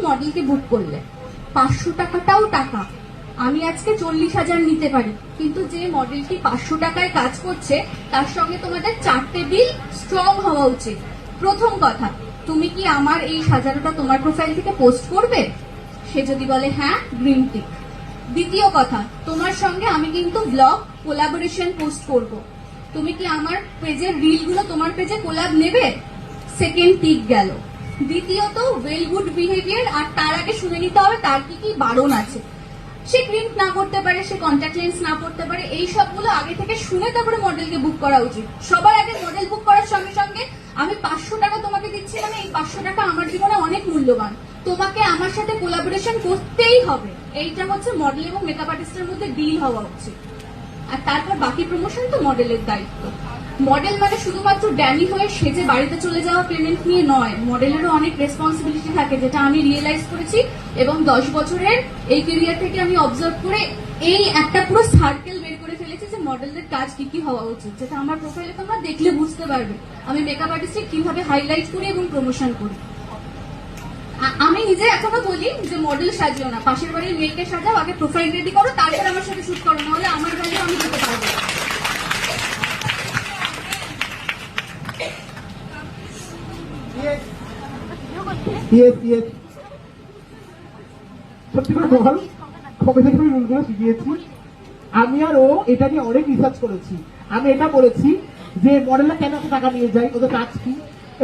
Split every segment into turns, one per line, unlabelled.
মডেলকে বুক করলে, 500 টাকাটাও টাকা। আমি আজকে 40,000 নিতে পারি, কিন্তু যে মডেলটি 500 টাকায় কাজ করছে তার সঙ্গে তোমাদের 4টে বিল স্ট্রং হওয়া উচিত। প্রথম কথা, তুমি কি আমার এই সাজানোটা তোমার প্রোফাইল থেকে পোস্ট করবে? সে যদি বলে হ্যাঁ, গ্রিন টিক। দ্বিতীয় কথা, তোমার সঙ্গে আমি কিন্তু ব্লগ কোলাবোরেশন পোস্ট করব। তুমি কি আমার পেজের রিলগুলো তোমার পেজে কোলাব নেবে? সেকেন্ড টিক গেল। দ্বিতীয়ত, ওয়েল গুড বিহেভিয়ার, আর তার আগে শুনে নিতে হবে তার কি কি বারণ আছে। সে প্রিন্ট না করতে পারে, সে কন্ট্যাক্ট লেন্স না পড়তে পারে, এই সবগুলো আগে থেকে শুনে তারপরে মডেলকে বুক করা উচিত। সবার আগে মডেল বুক করার সঙ্গে সঙ্গে আমি 500 টাকা তোমাকে দিচ্ছি, মানে এই 500 টাকা আমার জীবনে অনেক মূল্যবান, তোমাকে আমার সাথে কোলাবোরেশন করতেই হবে। এইটা হচ্ছে মডেল এবং মেকআপ আর্টিস্টের মধ্যে ডিল হওয়া উচিত। আর তারপর বাকি প্রমোশন তো মডেলের দায়িত্ব। মডেল মানে শুধুমাত্র ড্যানি হয়ে সেজে বাড়িতে চলে যাওয়া পেমেন্ট নিয়ে নয়, মডেলেরও অনেক রেসপন্সিবিলিটি থাকে, যেটা আমি রিয়েলাইজ করেছি এবং 10 বছরের এই ক্যারিয়ার থেকে আমি অবজার্ভ করে এই একটা পুরো সার্কেল বের করে ফেলেছি যে মডেলদের কাজ কি কি হওয়া উচিত, যেটা আমার প্রোফাইলে তোমরা দেখলে বুঝতে পারবে আমি মেকআপ আর্টিস্টকে কিভাবে হাইলাইট করি এবং প্রমোশন করি। আমি নিজে এখনো বলি যে মডেল সাজিও না, পাশের বাড়ির মেয়েকে সাজাও, আগে প্রোফাইল রেডি করো, তারপর আমার সাথে শুট করো, নাহলে আমার ভ্যালু আমি দিতে পারবো না।
সত্যি করে বল, কবে থেকে আমি রুলগুলো শিখিয়েছি? আমি আর ও এটা নিয়ে অনেক রিসার্চ করেছি। আমি এটা বলেছি যে মডেলরা কেন এত টাকা নিয়ে যায়, ওদের কাজ কি,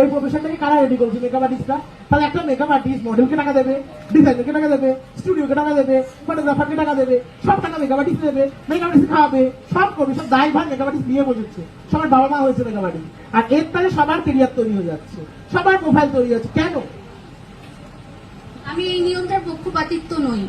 এই প্রফেশনটাকে কারা রেডি করছে? মেকআপ আর্টিস্টরা। তাহলে একটা মেকআপ আর্টিস্ট মডেলকে টাকা দেবে, ডিজাইনারকে টাকা দেবে, স্টুডিওকে টাকা দেবে, ফটোগ্রাফারকে টাকা দেবে, সব টাকা মেকআপ আর্টিস্ট দেবে, মেকআপ আর্টিস্ট খাওয়াবে, সব করবে, সব দায় ভার মেকআপ আর্টিস্ট নিয়ে বসেছে। সবার বাবা মা হয়েছে মেকআপ আর্টিস্ট, আর এর তাহলে সবার কেরিয়ার তৈরি হয়ে যাচ্ছে, সবার প্রোফাইল তৈরি হচ্ছে। কেন?
আমি এই নিয়মটার পক্ষপাতিত্ব নই।